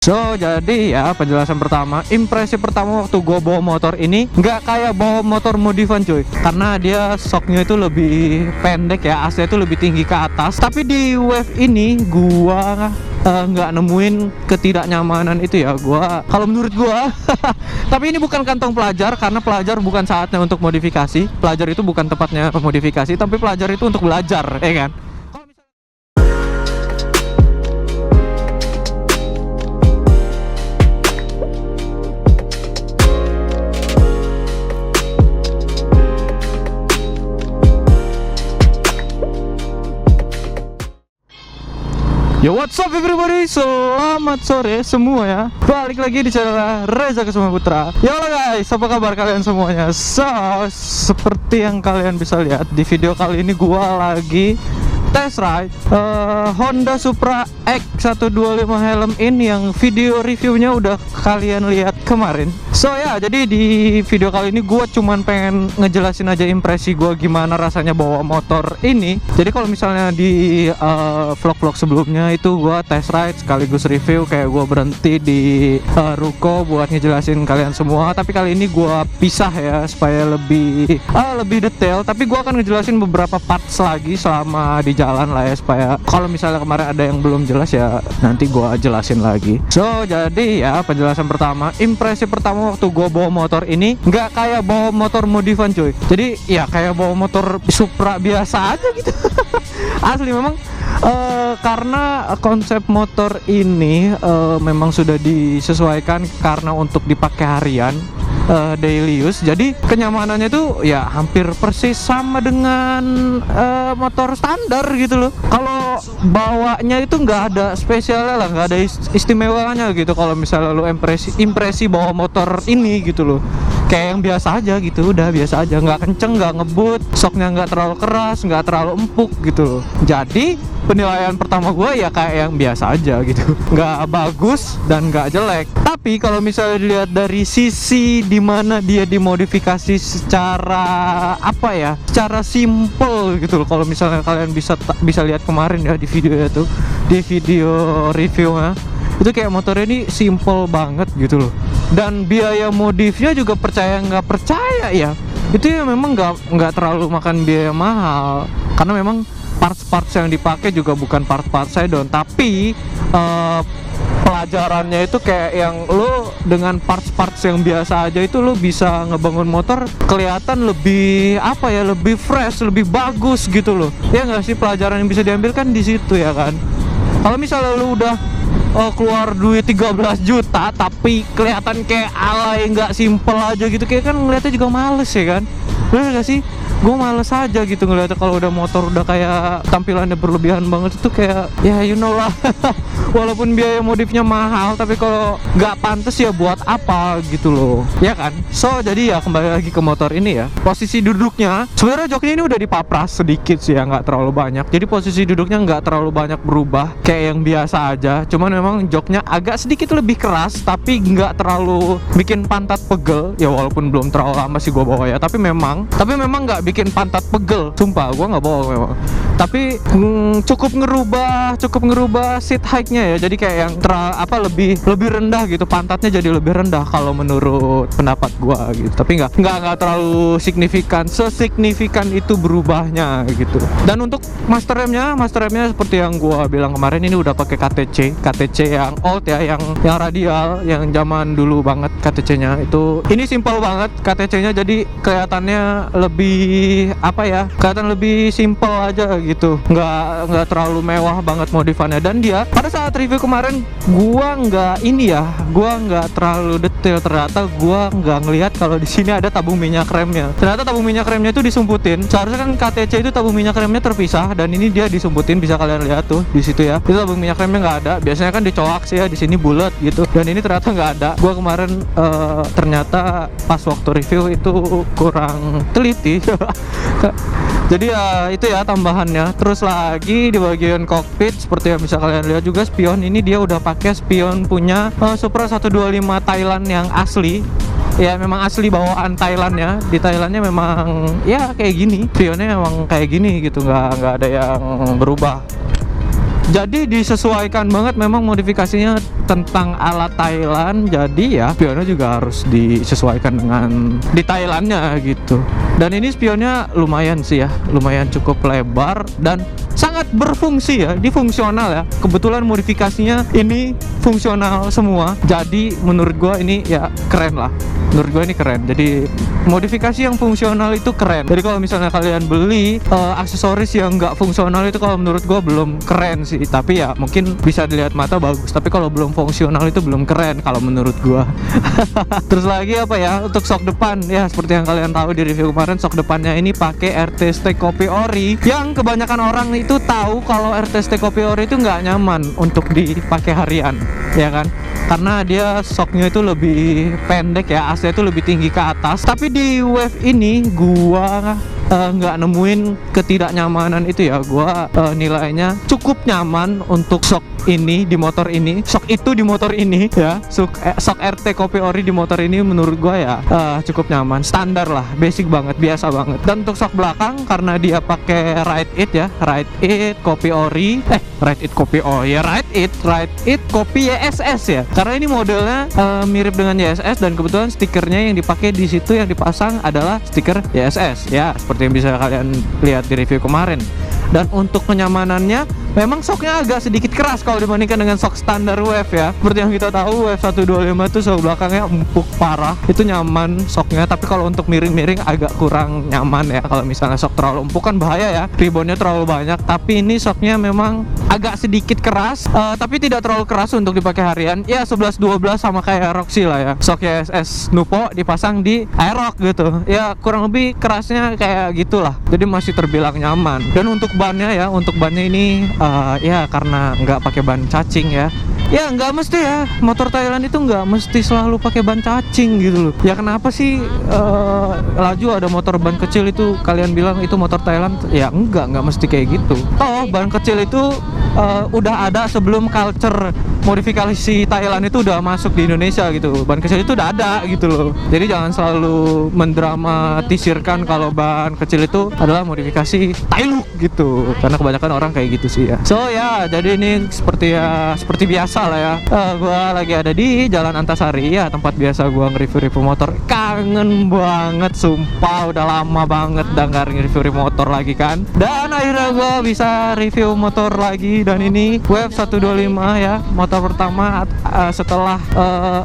Jadi ya penjelasan pertama, impresi pertama waktu gue bawa motor ini nggak kayak bawa motor modifan cuy, karena dia shocknya itu lebih pendek ya, AC itu lebih tinggi ke atas. Tapi di Wave ini gua nggak nemuin ketidaknyamanan itu ya, kalau menurut gua. Tapi ini bukan kantong pelajar, karena pelajar bukan saatnya untuk modifikasi. Pelajar itu bukan tempatnya modifikasi, tapi pelajar itu untuk belajar, ya kan? Yo, what's up everybody, selamat sore semua ya. Balik lagi di channel Reza Kusuma Putra. Yo guys, apa kabar kalian semuanya? Seperti yang kalian bisa lihat di video kali ini, gua lagi test ride Honda Supra X125 helm ini yang video reviewnya udah kalian lihat kemarin. Jadi di video kali ini gue cuman pengen ngejelasin aja impresi gue gimana rasanya bawa motor ini. Jadi kalau misalnya di vlog-vlog sebelumnya itu gue test ride sekaligus review, kayak gue berhenti di ruko buat ngejelasin kalian semua. Tapi kali ini gue pisah ya supaya lebih detail. Tapi gue akan ngejelasin beberapa parts lagi selama di jalan lah ya, supaya kalau misalnya kemarin ada yang belum jelas ya nanti gue jelasin lagi. Jadi ya penjelasan pertama, impresi pertama waktu gue bawa motor ini nggak kayak bawa motor modifan cuy. Jadi ya kayak bawa motor Supra biasa aja gitu. Asli memang karena konsep motor ini memang sudah disesuaikan karena untuk dipakai harian, daily use. Jadi kenyamanannya tuh ya hampir persis sama dengan motor standar gitu loh. Kalau bawanya itu nggak ada spesialnya lah, nggak ada istimewanya gitu. Kalau misalnya lo impresi bawa motor ini gitu loh, kayak yang biasa aja gitu, udah biasa aja, nggak kenceng, nggak ngebut, shocknya nggak terlalu keras, nggak terlalu empuk gitu loh. Jadi penilaian pertama gue ya kayak yang biasa aja gitu, nggak bagus dan nggak jelek. Tapi kalau misalnya dilihat dari sisi dimana dia dimodifikasi secara secara simple gitu loh. Kalau misalnya kalian bisa lihat kemarin ya di video reviewnya, itu kayak motornya ini simple banget gitu loh. Dan biaya modifnya juga percaya nggak percaya ya, itu ya memang nggak terlalu makan biaya mahal, karena memang parts yang dipakai juga bukan parts sedon, tapi pelajarannya itu kayak yang lo dengan parts yang biasa aja itu lo bisa ngebangun motor kelihatan lebih lebih fresh, lebih bagus gitu loh. Ya nggak sih, pelajaran yang bisa diambil kan di situ ya kan. Kalau misalnya lo udah keluar duit 13 juta tapi kelihatan kayak alay, nggak simple aja gitu, kayak kan ngeliatnya juga males ya kan. Bener gak sih? Gue males aja gitu ngeliatnya kalau udah motor udah kayak tampilannya berlebihan banget, itu kayak ya you know lah. Walaupun biaya modifnya mahal, tapi kalau nggak pantas ya buat apa gitu loh, ya kan. Jadi ya kembali lagi ke motor ini ya, posisi duduknya sebenarnya joknya ini udah dipapras sedikit sih ya, nggak terlalu banyak. Jadi posisi duduknya nggak terlalu banyak berubah, kayak yang biasa aja. Cuman memang joknya agak sedikit lebih keras, tapi nggak terlalu bikin pantat pegel ya, walaupun belum terlalu lama sih gue bawa ya. Tapi memang nggak bikin pantat pegel, sumpah gue nggak bawa memang. Tapi cukup ngerubah seat height-nya ya, jadi kayak yang lebih rendah gitu, pantatnya jadi lebih rendah kalau menurut pendapat gua gitu. Tapi nggak terlalu signifikan, sesignifikan itu berubahnya gitu. Dan untuk master remnya seperti yang gua bilang kemarin, ini udah pakai KTC yang old ya, yang radial, yang zaman dulu banget KTC-nya itu. Ini simple banget KTC-nya, jadi kelihatannya lebih kelihatan lebih simple aja gitu, nggak terlalu mewah banget modifannya. Dan dia pada saat review kemarin gua nggak terlalu detail, ternyata gua nggak ngelihat kalau di sini ada tabung minyak remnya. Ternyata tabung minyak remnya itu disumputin. Seharusnya kan KTC itu tabung minyak remnya terpisah, dan ini dia disumputin, bisa kalian lihat tuh di situ ya. Itu tabung minyak remnya nggak ada, biasanya kan dicoak sih ya, di sini bulat gitu, dan ini ternyata nggak ada. Gua kemarin ternyata pas waktu review itu kurang teliti. Jadi ya itu ya tambahannya. Terus lagi di bagian kokpit seperti yang bisa kalian lihat juga, spion ini dia udah pakai spion punya Supra 125 Thailand yang asli. Ya memang asli bawaan Thailand ya. Di Thailandnya memang ya kayak gini, spionnya memang kayak gini gitu, nggak ada yang berubah. Jadi disesuaikan banget memang modifikasinya tentang ala Thailand. Jadi ya spionnya juga harus disesuaikan dengan di Thailandnya gitu. Dan ini spionnya lumayan sih ya, lumayan cukup lebar dan sangat berfungsi ya, fungsional ya. Kebetulan modifikasinya ini fungsional semua. Jadi menurut gua ini ya keren lah. Menurut gue ini keren. Jadi modifikasi yang fungsional itu keren. Jadi kalau misalnya kalian beli aksesoris yang nggak fungsional itu kalau menurut gue belum keren sih. Tapi ya mungkin bisa dilihat mata bagus. Tapi kalau belum fungsional itu belum keren kalau menurut gue. Terus lagi apa ya, untuk sok depan ya seperti yang kalian tahu di review kemarin, sok depannya ini pakai RTST Copy Ori. Yang kebanyakan orang itu tahu kalau RTST Copy Ori itu nggak nyaman untuk dipakai harian, ya kan? Karena dia shocknya itu lebih pendek ya, AC itu lebih tinggi ke atas. Tapi di Wave ini gua nggak nemuin ketidaknyamanan itu ya. Gua nilainya cukup nyaman untuk shock ini di motor ini, shock itu di motor ini ya. Shock RT Copy Ori di motor ini menurut gua ya cukup nyaman, standar lah, basic banget, biasa banget. Dan untuk shock belakang karena dia pakai Ride It ya, Ride It Copy Ori, Ride It Copy ya, Ride It Copy YSS ya. Karena ini modelnya mirip dengan YSS dan kebetulan stikernya yang dipakai di situ yang dipasang adalah stiker YSS ya, seperti yang bisa kalian lihat di review kemarin. Dan untuk kenyamanannya memang shocknya agak sedikit keras kalau dibandingkan dengan shock standar Wave ya. Seperti yang kita tahu Wave 125 itu shock belakangnya empuk parah, itu nyaman shocknya. Tapi kalau untuk miring-miring agak kurang nyaman ya. Kalau misalnya shock terlalu empuk kan bahaya ya, reboundnya terlalu banyak. Tapi ini shocknya memang agak sedikit keras, tapi tidak terlalu keras untuk dipakai harian. Ya 11-12 sama kayak Roxy lah ya. Shock YSS Nupo dipasang di Aerox gitu. Ya kurang lebih kerasnya kayak gitulah. Jadi masih terbilang nyaman. Dan untuk bannya ya, untuk bannya ini ya karena nggak pakai ban cacing ya. Ya nggak mesti ya, motor Thailand itu nggak mesti selalu pakai ban cacing gitu loh. Ya kenapa sih laju ada motor ban kecil itu kalian bilang itu motor Thailand? Ya nggak mesti kayak gitu. Toh ban kecil itu udah ada sebelum culture modifikasi Thailand itu udah masuk di Indonesia gitu. Ban kecil itu udah ada gitu loh. Jadi jangan selalu mendramatisirkan kalau ban kecil itu adalah modifikasi Thailand gitu. Karena kebanyakan orang kayak gitu sih ya. So ya, jadi ini seperti biasa lah ya. Gua lagi ada di Jalan Antasari ya, tempat biasa gua nge-review motor. Kangen banget sumpah, udah lama banget udah nggak nge-review motor lagi kan. Dan akhirnya gua bisa review motor lagi, dan ini Wave 125 ya, motor pertama setelah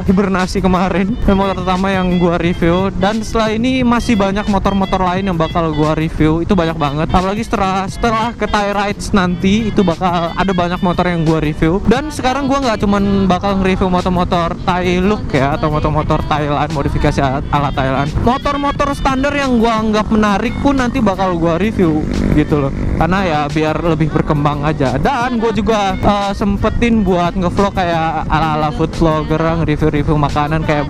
hibernasi kemarin. Motor pertama yang gua review, dan setelah ini masih banyak motor-motor lain yang bakal gua review. Itu banyak banget, apalagi setelah ke Thai Rides nanti itu bakal ada banyak motor yang gua review. Dan sekarang gua nggak cuman bakal nge-review motor-motor Thai look ya, atau motor-motor Thailand, modifikasi ala Thailand. Motor-motor standar yang gua anggap menarik pun nanti bakal gua review gitu loh, karena ya biar lebih berkembang aja. Dan gue juga sempetin buat ngevlog kayak ala-ala food vlogger, nge-review makanan kayak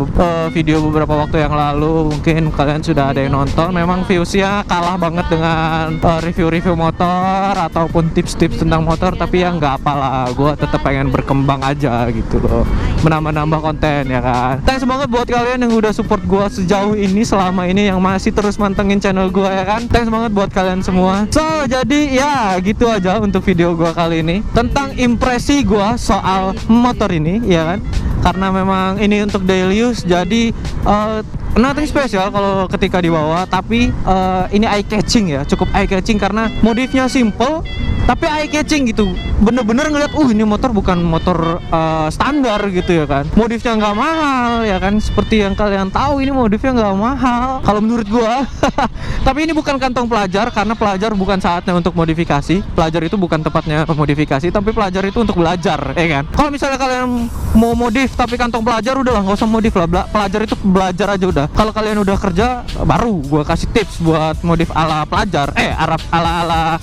video beberapa waktu yang lalu. Mungkin kalian sudah ada yang nonton. Memang viewsnya kalah banget dengan review-review motor ataupun tips-tips tentang motor, tapi ya nggak apalah, gue tetap pengen berkembang aja gitu loh, menambah-nambah konten ya kan. Thanks banget buat kalian yang udah support gue sejauh ini, selama ini, yang masih terus mantengin channel gue ya kan. Thanks banget buat kalian semua. So jadi ya gitu aja untuk video gue kali ini tentang impresi gue soal motor ini ya kan. Karena memang ini untuk daily use, jadi nothing special kalau ketika dibawa, tapi ini eye catching ya, cukup eye catching karena modifnya simple tapi eye catching gitu. Bener-bener ngeliat, ini motor bukan motor standar gitu ya kan. Modifnya nggak mahal ya kan, seperti yang kalian tahu ini modifnya nggak mahal kalau menurut gua. Tapi ini bukan kantong pelajar, karena pelajar bukan saatnya untuk modifikasi. Pelajar itu bukan tempatnya modifikasi, tapi pelajar itu untuk belajar ya kan. Kalau misalnya kalian mau modif tapi kantong pelajar, udahlah nggak usah modif lah. Pelajar itu belajar aja udah. Kalau kalian udah kerja, baru gua kasih tips buat modif ala pelajar, ala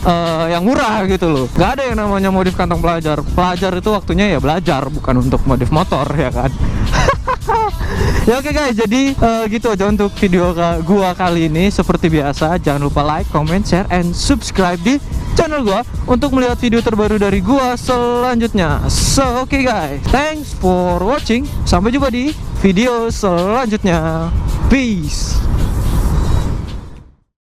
yang murah gitu loh. Gak ada yang namanya modif kantong pelajar. Pelajar itu waktunya ya belajar, bukan untuk modif motor ya kan. Ya oke guys, jadi gitu aja untuk video gua kali ini. Seperti biasa, jangan lupa like, comment, share, and subscribe di channel gua untuk melihat video terbaru dari gua selanjutnya. So oke guys, thanks for watching. Sampai jumpa di video selanjutnya. Peace.